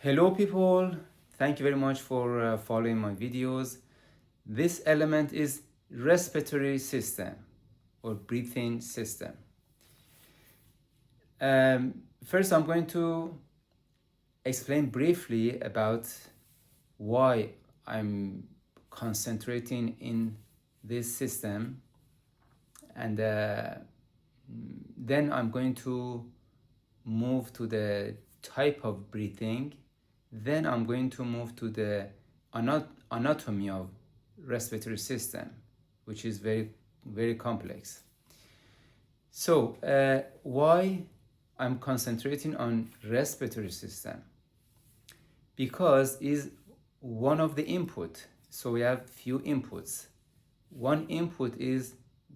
Hello people, thank you very much for following my videos. This element is respiratory system or breathing system. First I'm going to explain briefly about why I'm concentrating in this system, and then I'm going to move to the type of breathing. Then I'm going to move to the anatomy of respiratory system, which is very complex. So why I'm concentrating on respiratory system? Because is one of the input. So we have few inputs. One input is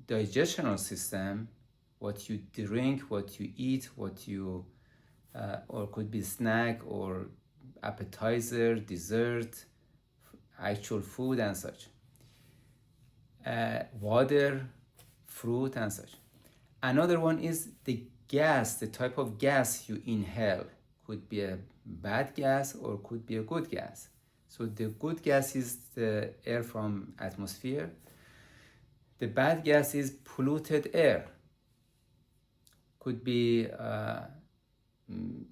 digestional system, what you drink, what you eat, what you or could be snack or appetizer, dessert, actual food and such. Water, fruit and such. Another one is the gas, the type of gas you inhale. Could be a bad gas or could be a good gas. So the good gas is the air from atmosphere. The bad gas is polluted air. Could be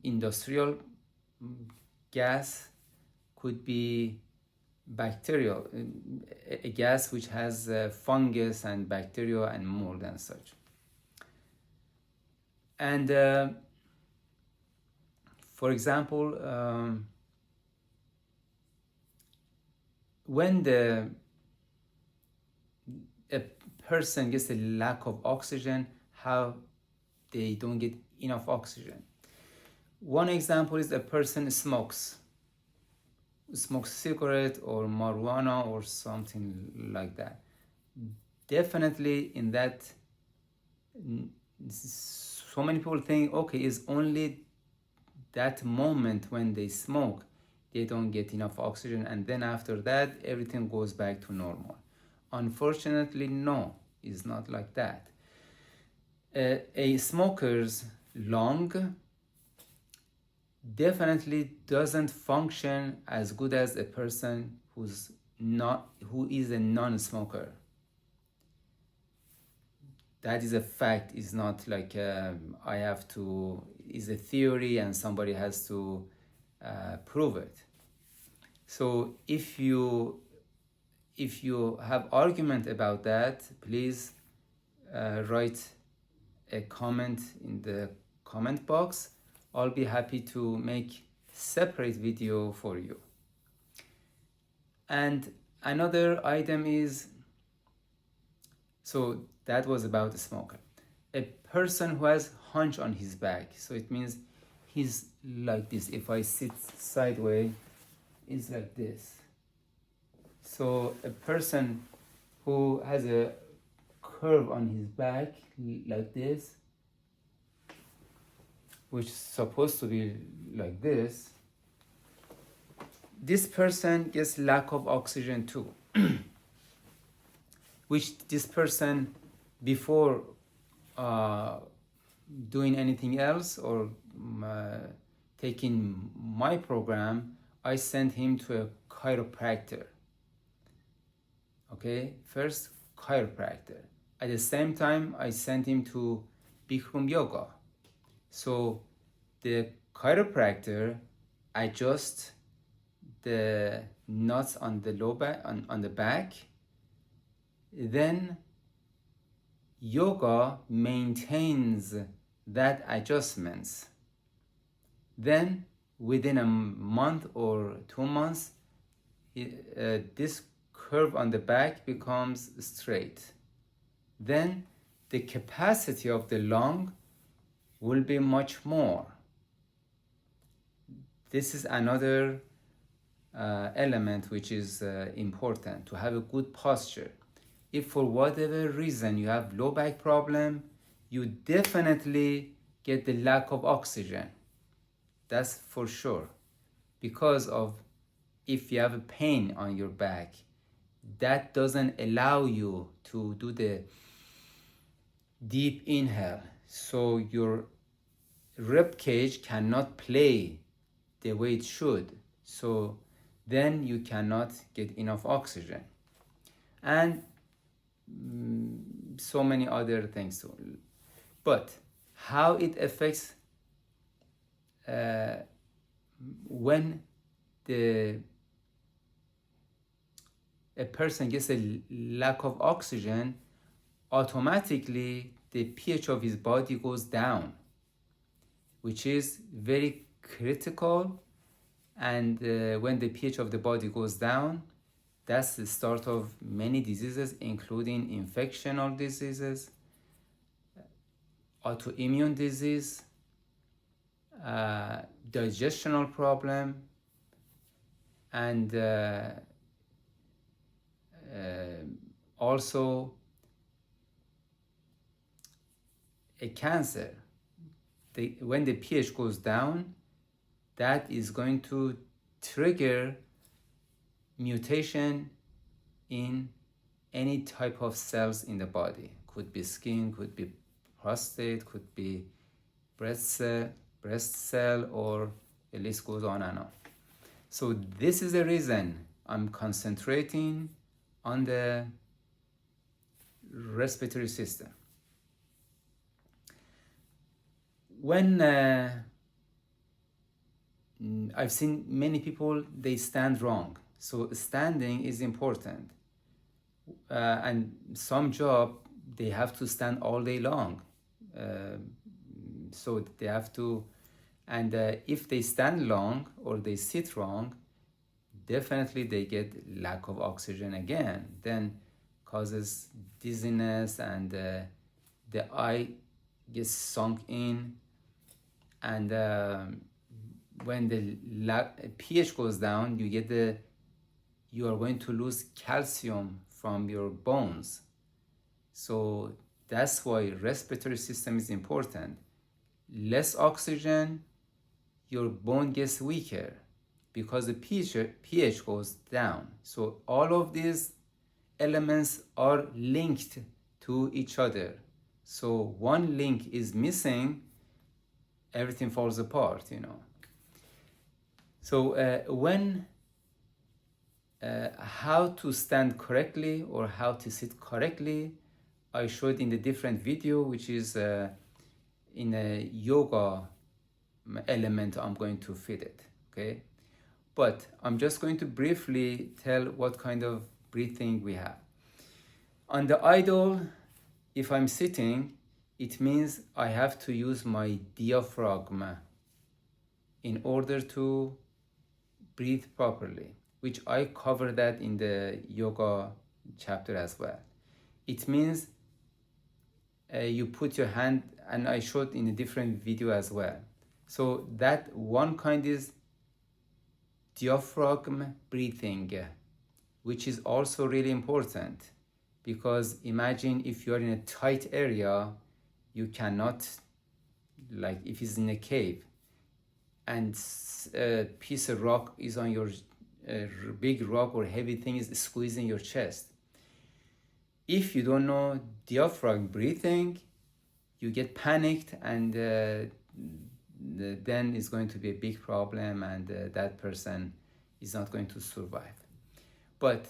industrial gas, could be bacterial, a gas which has fungus and bacteria and mold and such. And for example, when a person gets a lack of oxygen, how they don't get enough oxygen. One example is a person smokes cigarette or marijuana or something like that. Definitely in that, so many people think, okay, it's only that moment when they smoke, they don't get enough oxygen, and then after that, everything goes back to normal. Unfortunately, no, it's not like that. A smoker's lung definitely doesn't function as good as a person who is a non-smoker. That is a fact. It's not like I have to, is a theory and somebody has to prove it. So if you have argument about that, please write a comment in the comment box. I'll be happy to make separate video for you. And another item is, so that was about the smoker. A person who has hunch on his back, so it means he's like this. If I sit sideways, it's like this. So a person who has a curve on his back like this, which is supposed to be like this person gets lack of oxygen too. Which this person, before doing anything else or taking my program, I sent him to a chiropractor. Okay, first chiropractor. At the same time, I sent him to Bikram yoga. So the chiropractor adjusts the nuts on the low back, on the back. Then yoga maintains that adjustments. Then within a month or 2 months, this curve on the back becomes straight. Then the capacity of the lung will be much more. This is another element which is important, to have a good posture. If for whatever reason you have low back problem, you definitely get the lack of oxygen. That's for sure. Because of, if you have a pain on your back, that doesn't allow you to do the deep inhale. So your rib cage cannot play the way it should. So then you cannot get enough oxygen. And so many other things too. But how it affects when a person gets a lack of oxygen, automatically the pH of his body goes down, which is very critical. And when the pH of the body goes down, that's the start of many diseases, including infectional diseases, autoimmune disease, digestional problem, and also a cancer. When the pH goes down, that is going to trigger mutation in any type of cells in the body. Could be skin, could be prostate, could be breast cell, or the list goes on and on. So this is the reason I'm concentrating on the respiratory system. When I've seen many people, they stand wrong. So standing is important. And some job, they have to stand all day long. So they have to, and if they stand long or they sit wrong, definitely they get lack of oxygen again, then causes dizziness, and the eye gets sunk in, and when the pH goes down, you are going to lose calcium from your bones. So that's why respiratory system is important. Less oxygen, your bone gets weaker because the pH goes down. So all of these elements are linked to each other. So one link is missing, everything falls apart, So how to stand correctly or how to sit correctly, I showed in the different video, which is in a yoga element. I'm going to fit it, okay? But I'm just going to briefly tell what kind of breathing we have. On the idle, if I'm sitting, it means I have to use my diaphragm in order to breathe properly, which I cover that in the yoga chapter as well. It means you put your hand, and I showed in a different video as well. So that one kind is diaphragm breathing, which is also really important, because imagine if you are in a tight area, you cannot, like if it's in a cave and a piece of rock is on your big rock or heavy thing is squeezing your chest. If you don't know diaphragm breathing, you get panicked, and then it's going to be a big problem, and that person is not going to survive. But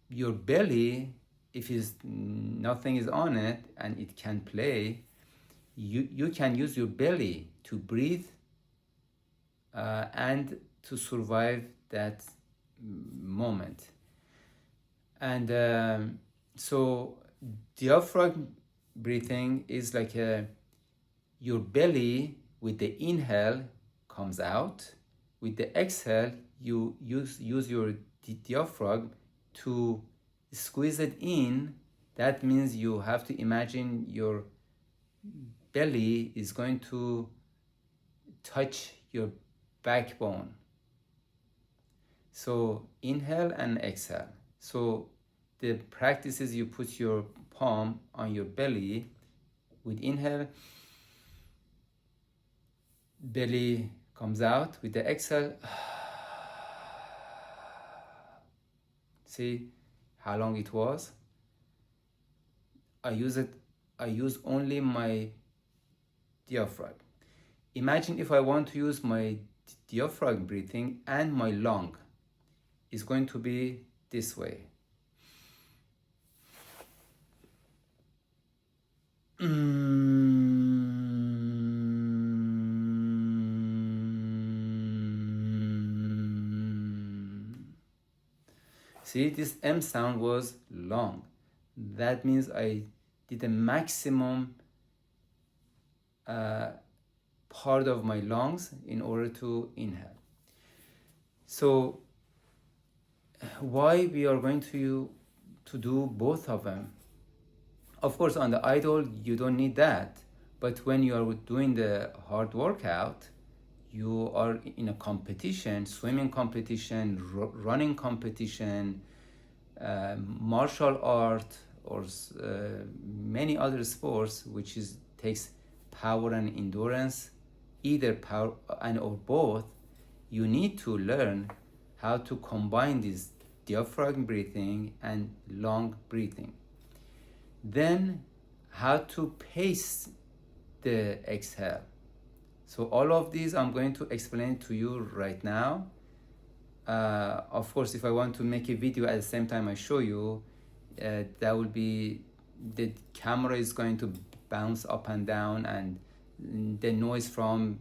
your belly, if nothing is on it and it can play, you can use your belly to breathe and to survive that moment. And so diaphragm breathing is like your belly with the inhale comes out, with the exhale you use your diaphragm to squeeze it in. That means you have to imagine your belly is going to touch your backbone. So inhale and exhale. So the practice is you put your palm on your belly with inhale, belly comes out, with the exhale. See how long it was? I use only my diaphragm. Imagine if I want to use my diaphragm breathing and my lung is going to be this way. See, this M sound was long. That means I did the maximum part of my lungs in order to inhale. So why we are going to do both of them? Of course, on the idle, you don't need that. But when you are doing the hard workout, you are in a competition, swimming competition, running competition, martial art, or many other sports, which takes power and endurance, either power and or both. You need to learn how to combine this diaphragm breathing and lung breathing. Then how to pace the exhale. So all of these I'm going to explain to you right now. Of course, if I want to make a video at the same time I show you, that will be, the camera is going to bounce up and down, and the noise from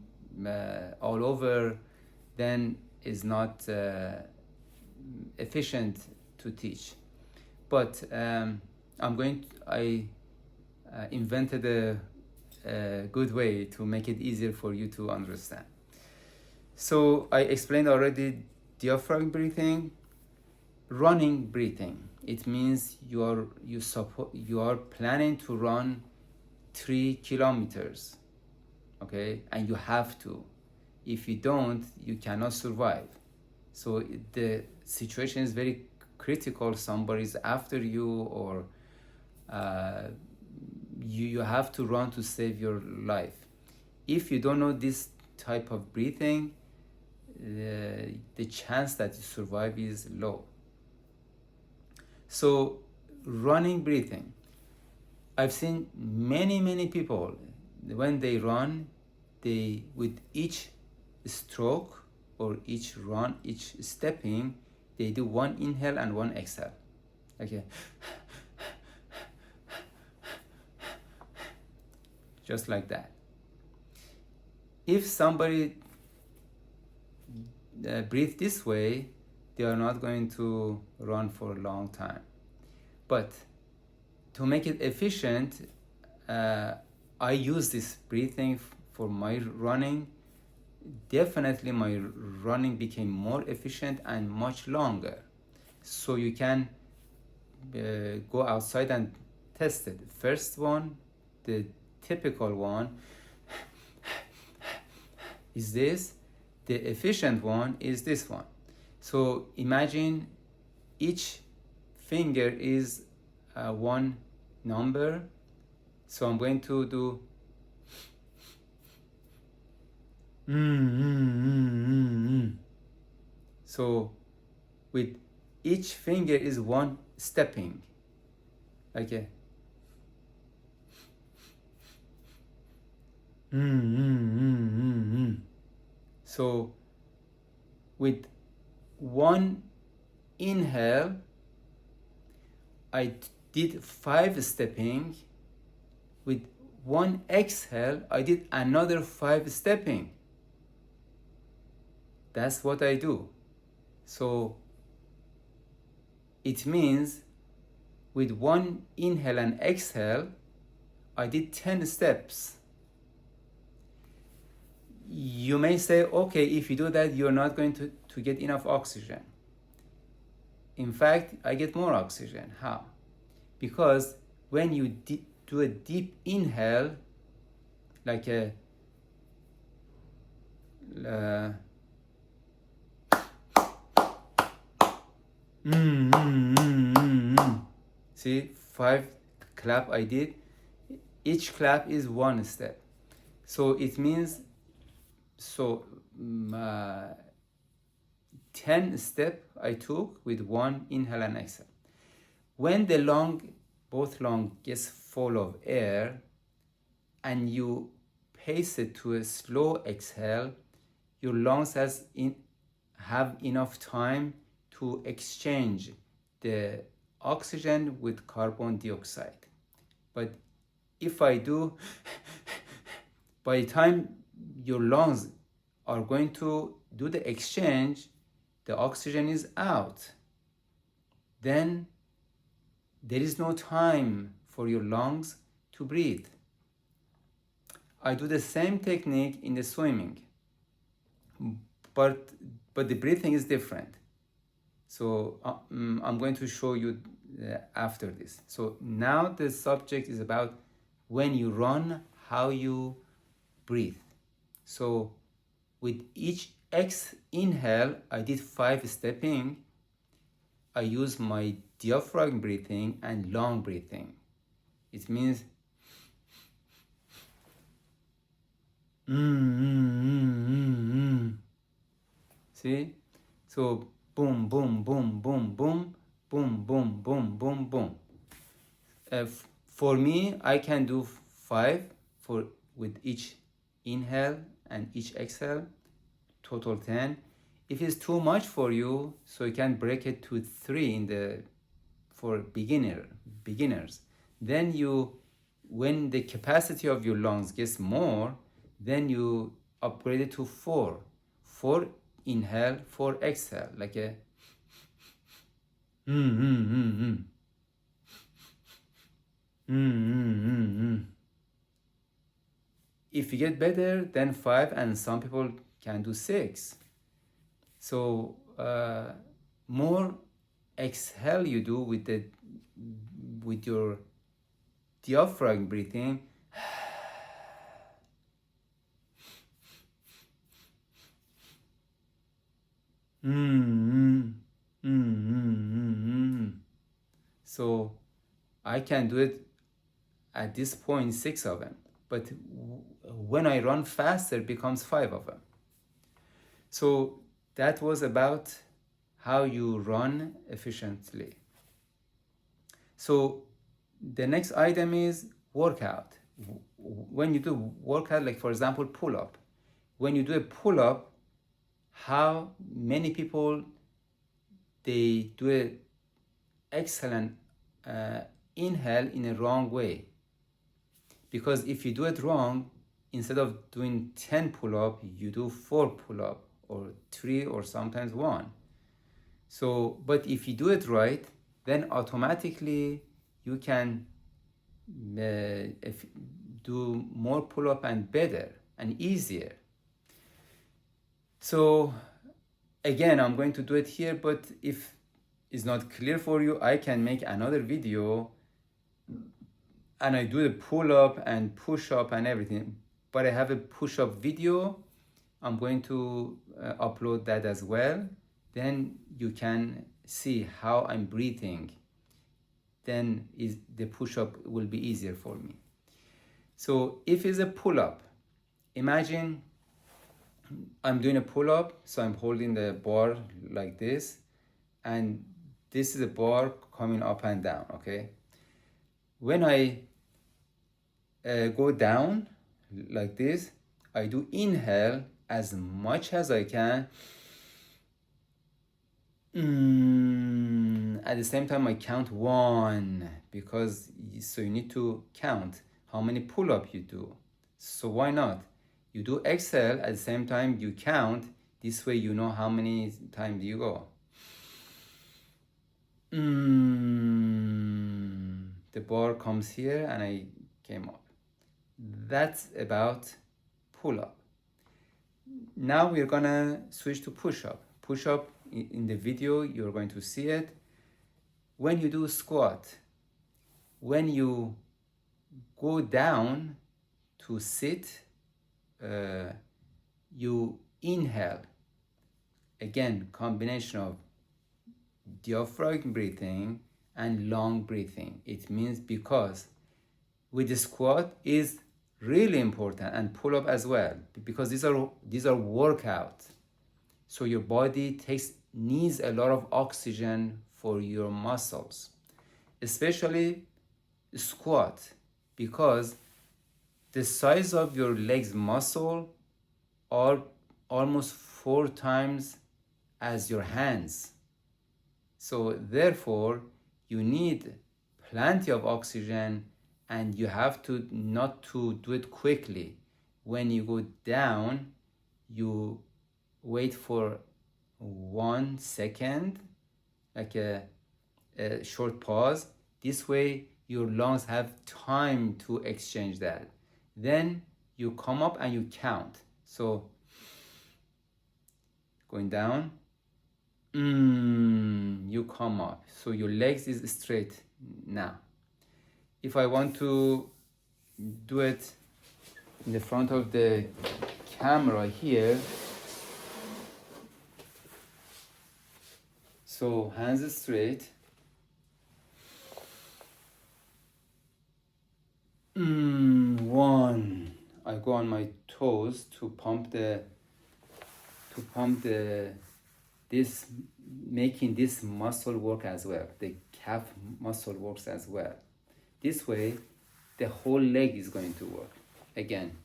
all over then is not efficient to teach. But I invented a good way to make it easier for you to understand. So I explained already diaphragm breathing. Running breathing, it means you are planning to run 3 kilometers, okay, and you have to. If you don't, you cannot survive. So the situation is very critical. Somebody's after you, or you have to run to save your life. If you don't know this type of breathing, the chance that you survive is low. So running breathing, I've seen many people, when they run, they, with each stroke or each run, each stepping, they do one inhale and one exhale. Okay. Just like that. If somebody breathe this way, they are not going to run for a long time. But to make it efficient, I use this breathing for my running. Definitely my running became more efficient and much longer. So you can go outside and test it. First one, the typical one, is this. The efficient one is this one. So imagine each finger is one number. So I'm going to do So with each finger is one stepping. Okay. So with one inhale, I did 5 stepping. With one exhale, I did another 5 stepping. That's what I do. So it means with one inhale and exhale, I did 10 steps. You may say, okay, if you do that, you're not going to get enough oxygen. In fact, I get more oxygen. How? Because when you do a deep inhale, like a see, 5 clap I did. Each clap is 1 step. So it means 10 step I took with one inhale and exhale. When the both lung gets full of air and you pace it to a slow exhale, your lungs have enough time to exchange the oxygen with carbon dioxide. But if I do, by the time your lungs are going to do the exchange, the oxygen is out. Then there is no time for your lungs to breathe. I do the same technique in the swimming, but the breathing is different. So I'm going to show you after this. So now the subject is about when you run, how you breathe. So with each inhale, I did 5 stepping. I use my diaphragm breathing and long breathing. It means See? So boom, boom, boom, boom, boom, boom, boom, boom, boom, boom. For me, I can do 5 with each inhale and each exhale, total 10. If it's too much for you, so you can break it to 3 for beginners. Then when the capacity of your lungs gets more, then you upgrade it to 4. 4 inhale, 4 exhale, like a If you get better, then 5, and some people can do 6. So more exhale you do with your diaphragm breathing. So I can do it at this point 6 of them, but when I run faster, it becomes 5 of them. So that was about how you run efficiently. So the next item is workout. When you do workout, like for example pull-up, when you do a pull-up, how many people they do an excellent inhale in a wrong way? Because if you do it wrong, instead of doing 10 pull-up, you do 4 pull-up or 3 or sometimes 1. So, but if you do it right, then automatically you can do more pull-up and better and easier. So again, I'm going to do it here, but if it's not clear for you, I can make another video and I do the pull-up and push-up and everything. But I have a push-up video. I'm going to upload that as well. Then you can see how I'm breathing. Then the push-up will be easier for me. So if it's a pull-up, imagine I'm doing a pull-up, so I'm holding the bar like this, and this is a bar coming up and down, okay? When I go down like this, I do inhale as much as I can. At the same time, I count 1, because so you need to count how many pull-up you do. So why not? You do exhale at the same time you count. This way you know how many times you go. The bar comes here and I came up. That's about pull-up. Now we're gonna switch to push-up. Push-up, in the video you're going to see it. When you do squat, when you go down to sit, you inhale. Again, combination of diaphragm breathing and long breathing. It means because with the squat is really important, and pull up as well, because these are workouts. So your body needs a lot of oxygen for your muscles, especially squat, because the size of your legs muscle are almost 4 times as your hands. So therefore, you need plenty of oxygen, and you have to not to do it quickly. When you go down, you wait for 1 second, like a short pause. This way your lungs have time to exchange that. Then you come up and you count. So going down, you come up. So your legs is straight now. If I want to do it in the front of the camera here, so hands straight. 1. I go on my toes to pump this, making this muscle work as well. The calf muscle works as well. This way, the whole leg is going to work. Again.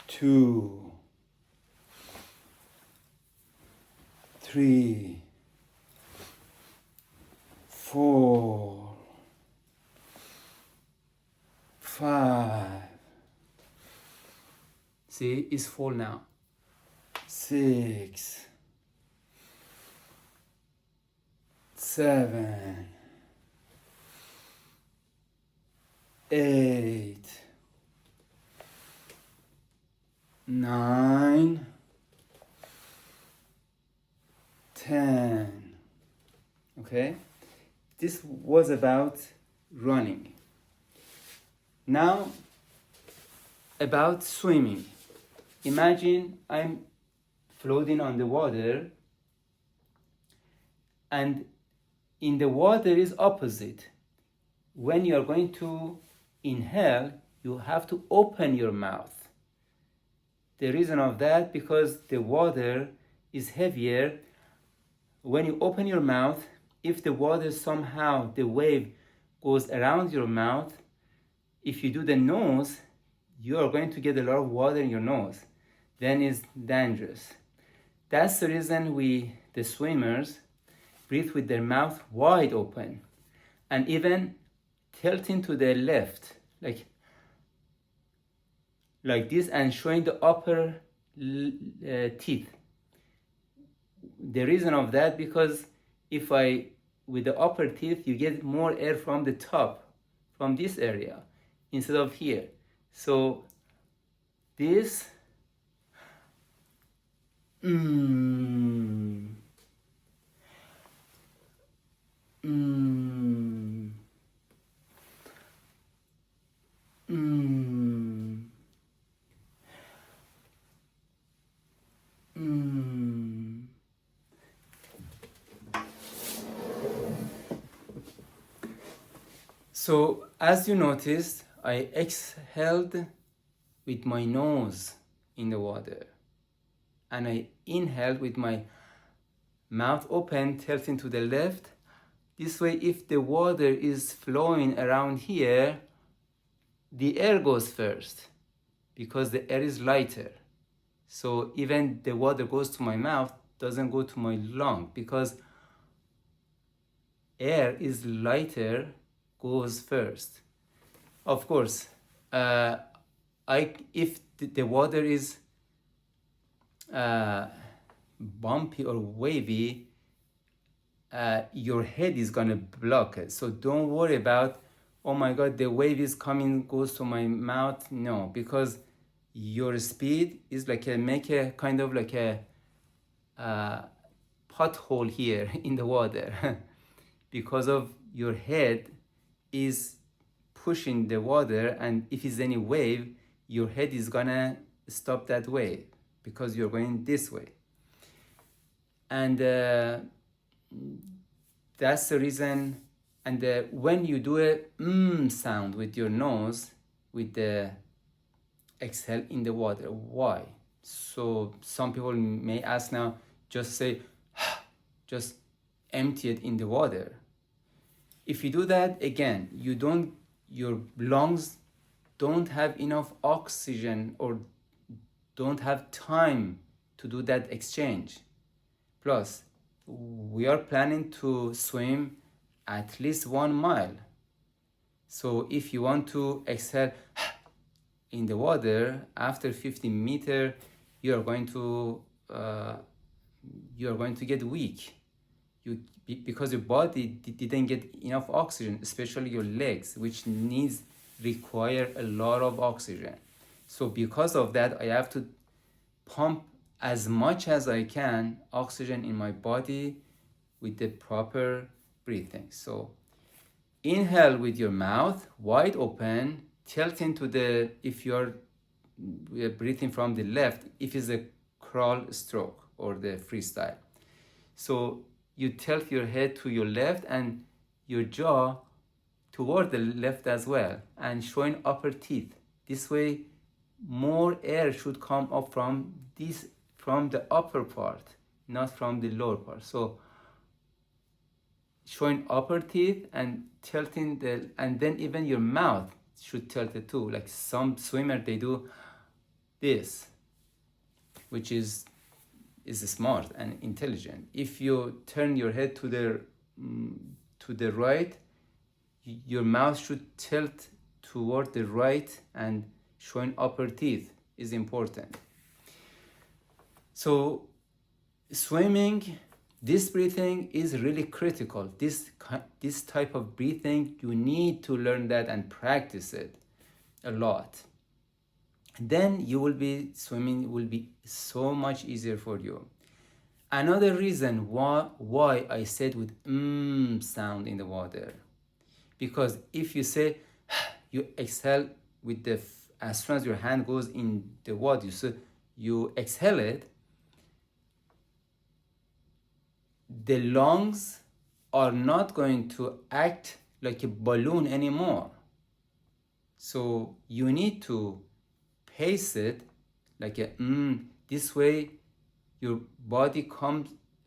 2, 3, 4, 5. See, it's full now. 6, 7, 8, 9, 10. Okay, this was about running. Now about swimming. Imagine I'm floating on the water, and in the water is opposite. When you are going to inhale, you have to open your mouth. The reason of that, because the water is heavier. When you open your mouth, if the water somehow, the wave goes around your mouth, if you do the nose, you are going to get a lot of water in your nose. Then it's dangerous. That's the reason the swimmers, breathe with their mouth wide open, and even tilting to the left, like this, and showing the upper teeth. The reason of that, because with the upper teeth, you get more air from the top, from this area, instead of here. So this, So as you noticed, I exhaled with my nose in the water, and I inhaled with my mouth open, tilting to the left. This way, if the water is flowing around here, the air goes first, because the air is lighter. So even the water goes to my mouth, doesn't go to my lung, because air is lighter, goes first. Of course, if the water is bumpy or wavy, your head is gonna block it. So don't worry about, oh my God, the wave is coming, goes to my mouth. No, because your speed is make a kind of like a pothole here in the water because of your head is pushing the water, and if it's any wave, your head is gonna stop that wave because you're going this way. And that's the reason. And when you do a sound with your nose, with the exhale in the water, why? So some people may ask now, just say, just empty it in the water. If you do that, again, your lungs don't have enough oxygen, or don't have time to do that exchange. Plus, we are planning to swim at least 1 mile. So if you want to exhale in the water after 50 meter, you are going to get weak. Because your body didn't get enough oxygen, especially your legs, which require a lot of oxygen. So because of that, I have to pump as much as I can oxygen in my body with the proper breathing. So inhale with your mouth wide open, tilting to if you're breathing from the left, if it's a crawl stroke or the freestyle. So you tilt your head to your left and your jaw toward the left as well, and showing upper teeth. This way, more air should come up from the upper part, not from the lower part. So showing upper teeth and tilting and then even your mouth should tilt it too. Like some swimmer, they do this, which is smart and intelligent. If you turn your head to the right, your mouth should tilt toward the right, and showing upper teeth is important. So swimming, this breathing is really critical. This type of breathing, you need to learn that and practice it a lot. Then swimming will be so much easier for you. Another reason why I said with sound in the water, because if you say you exhale with as soon as your hand goes in the water, you exhale it, the lungs are not going to act like a balloon anymore. So you need to pace it like this way your body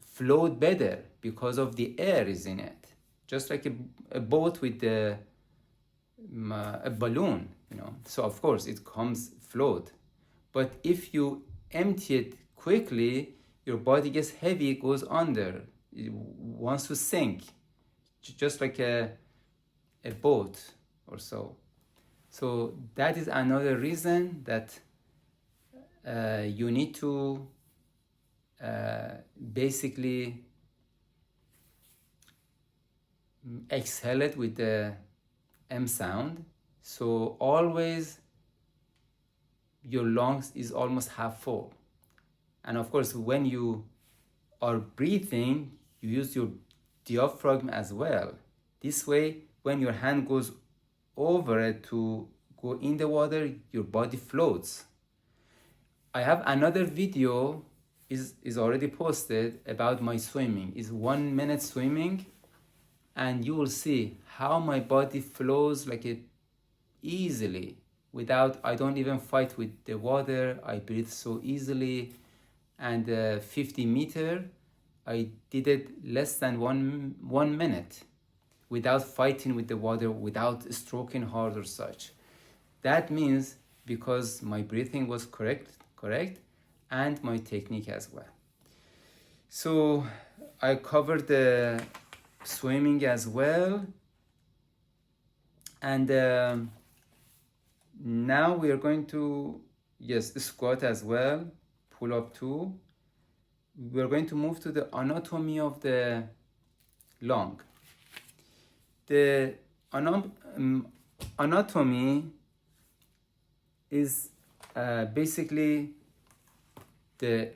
float better because of the air is in it. Just like a boat with a balloon, So of course it comes float. But if you empty it quickly, your body gets heavy, it goes under. It wants to sink, just like a boat or so. So that is another reason that you need to basically exhale it with the M sound. So always your lungs is almost half full. And of course, when you are breathing, you use your diaphragm as well. This way, when your hand goes over it to go in the water, your body floats. I have another video is already posted about my swimming. It's 1 minute swimming, and you will see how my body flows like it easily I don't even fight with the water. I breathe so easily. And 50 meter, I did it less than 1 minute without fighting with the water, without stroking hard or such. That means because my breathing was correct, and my technique as well. So I covered the swimming as well. And now we are going to, squat as well, pull up too. We are going to move to the anatomy of the lung. The anatomy is basically the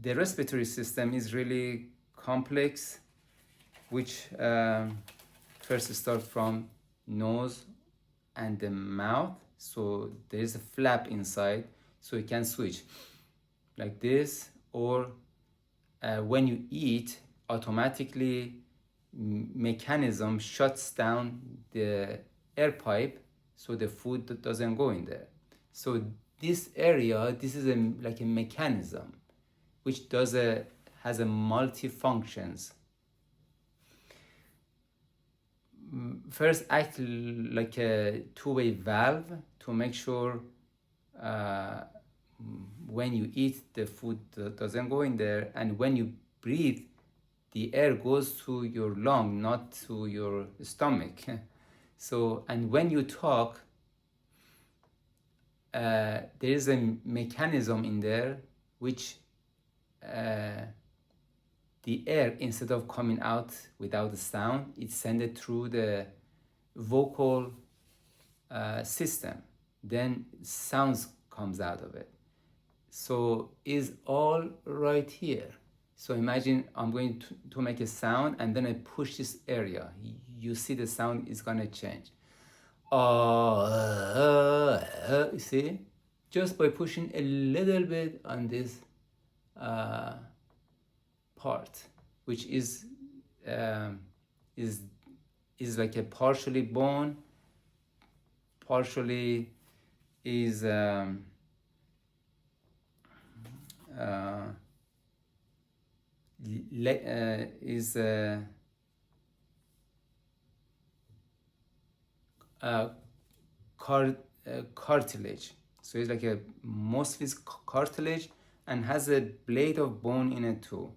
respiratory system is really complex, which first starts from nose and the mouth. So there is a flap inside, so you can switch like this, or when you eat, automatically mechanism shuts down the air pipe so the food doesn't go in there. So this area, this is like a mechanism which has a multi-functions. First, act like a two-way valve to make sure when you eat, the food doesn't go in there, and when you breathe, the air goes to your lung, not to your stomach. So, and when you talk, there is a mechanism in there which the air, instead of coming out without the sound, it's sent through the vocal system. Then sounds comes out of it. So is all right here. So imagine I'm going to make a sound, and then I push this area. You see the sound is gonna change. You see? Just by pushing a little bit on this part, which is like a partially bone, partially is cartilage. So it's like a mostly cartilage and has a blade of bone in it too.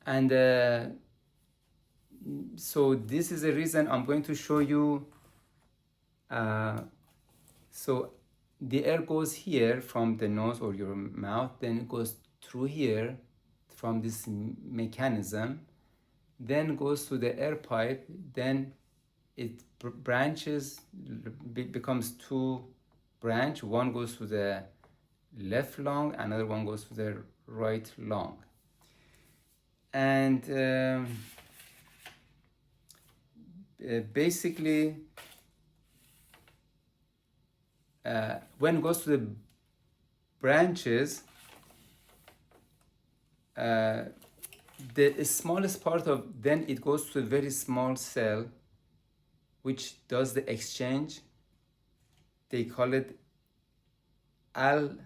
And so this is the reason I'm going to show you. So the air goes here from the nose or your mouth, then it goes through here from this mechanism, then goes to the air pipe, then it branches, becomes two branch. One goes to the left lung, another one goes to the right lung. And basically, when it goes to the branches, the smallest part of, then it goes to a very small cell which does the exchange. They call it alveolen.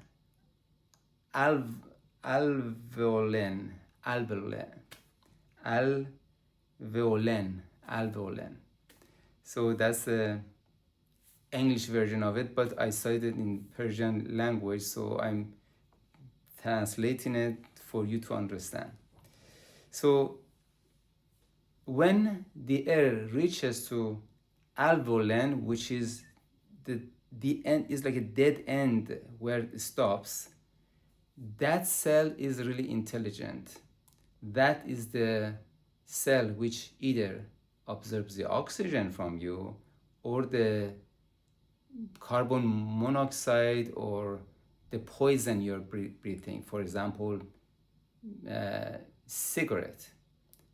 So that's the English version of it, but I cited in Persian language, so I'm translating it for you to understand. So when the air reaches to alveolen, which is the end, is like a dead end where it stops, that cell is really intelligent. That is the cell which either absorbs the oxygen from you or the carbon monoxide or the poison you're breathing, for example, cigarette.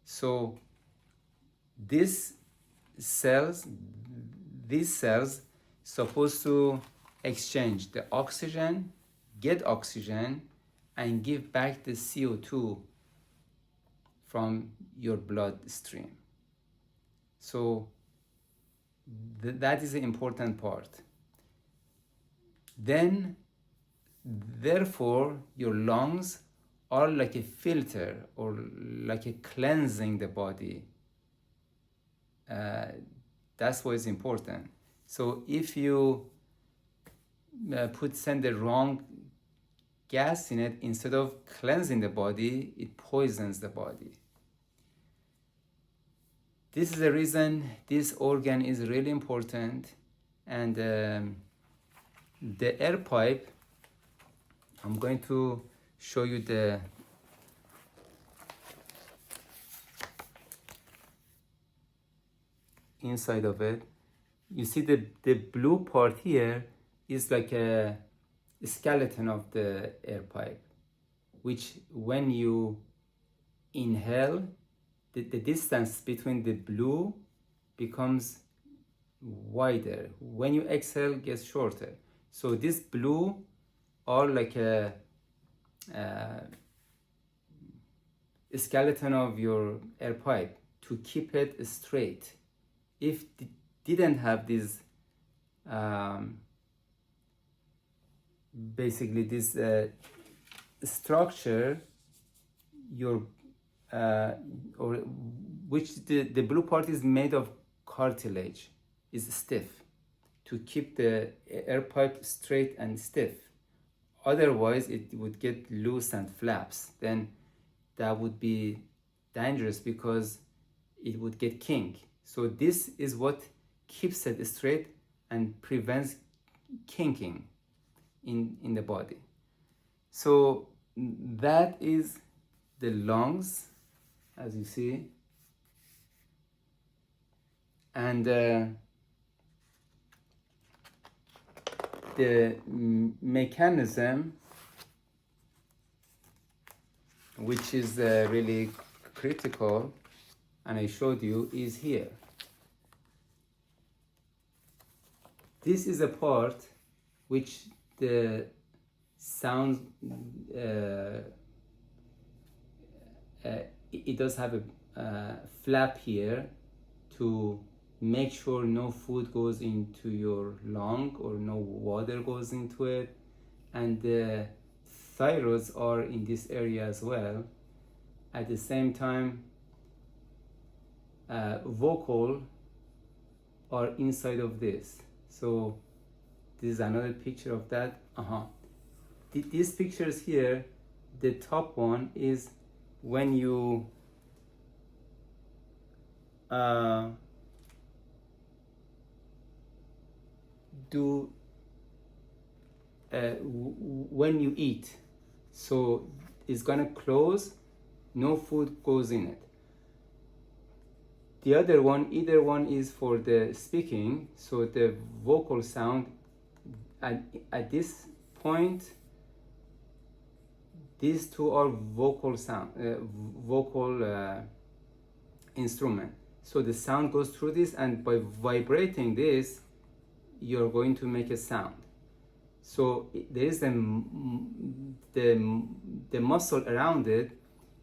So these cells supposed to exchange the oxygen, get oxygen, and give back the CO2 from your bloodstream. So that is the important part. Then, therefore, your lungs are like a filter or like a cleansing the body. That's why it's important. So if you send the wrong gas in it, instead of cleansing the body, it poisons the body. This is the reason this organ is really important. And the air pipe, I'm going to show you the inside of it. You see the blue part here is like a skeleton of the air pipe, which when you inhale, the distance between the blue becomes wider. When you exhale, it gets shorter. So this blue are like a skeleton of your air pipe to keep it straight. If it didn't have this, basically this structure, your or which the blue part is made of cartilage, is stiff to keep the air pipe straight and stiff. otherwise it would get loose and flaps. Then that would be dangerous because it would get kink. So this is what keeps it straight and prevents kinking in the body. So that is the lungs, as you see, and the mechanism, which is really critical, and I showed you, is here. This is a part which the sound, it does have a flap here to make sure no food goes into your lung or no water goes into it, and the thyroids are in this area as well. At the same time, vocal are inside of this. So this is another picture of that. These pictures here, the top one is when you when you eat, so it's gonna close, no food goes in it. The other one, either one is for the speaking, so the vocal sound at this point, these two are vocal sound, vocal instrument. So the sound goes through this, and by vibrating this, you're going to make a sound. So there is the muscle around it.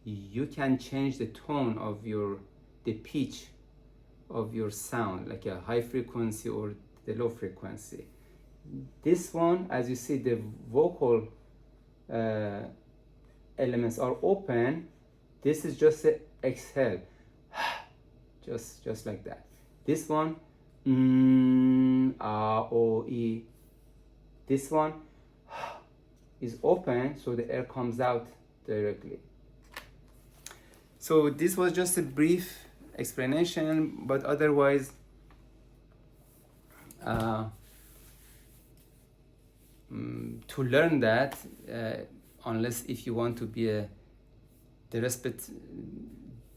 You can change the tone of the pitch of your sound, like a high frequency or the low frequency. This one, as you see, the vocal elements are open. This is just an exhale, just like that. This one, o, e. This one is open, so the air comes out directly. So this was just a brief explanation, but otherwise, to learn that, unless if you want to be the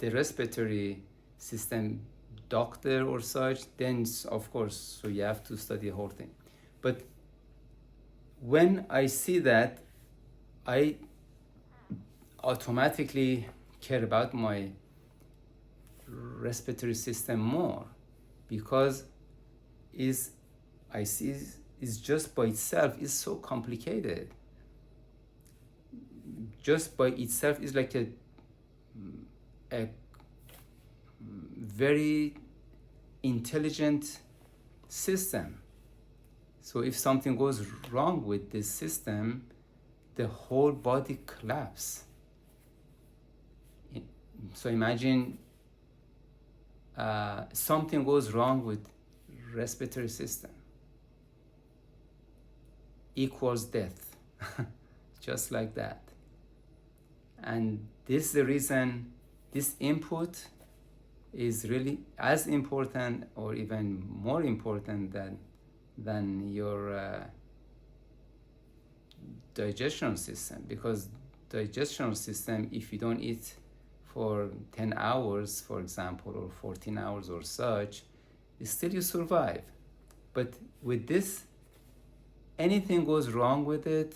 respiratory system doctor or such, then of course, so you have to study the whole thing. But when I see that, I automatically care about my respiratory system more, because I see is just by itself is so complicated. Just by itself is like a very intelligent system. So if something goes wrong with this system, the whole body collapses. So imagine something goes wrong with respiratory system, equals death, just like that. And this is the reason this input is really as important or even more important than your digestion system, because digestion system, if you don't eat for 10 hours, for example, or 14 hours or such, still you survive. But with this, anything goes wrong with it,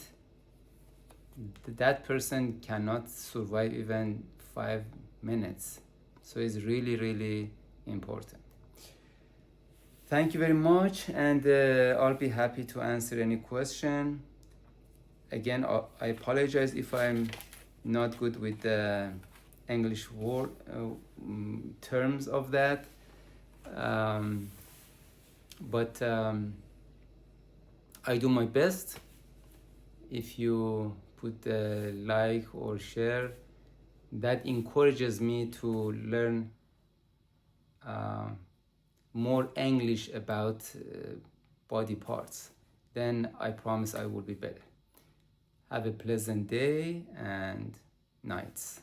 that person cannot survive even 5 minutes. So it's really, really important. Thank you very much, and I'll be happy to answer any question. Again, I apologize if I'm not good with the English word terms of that, but I do my best. If you put a like or share, that encourages me to learn more English about body parts. Then I promise I will be better. Have a pleasant day and nights.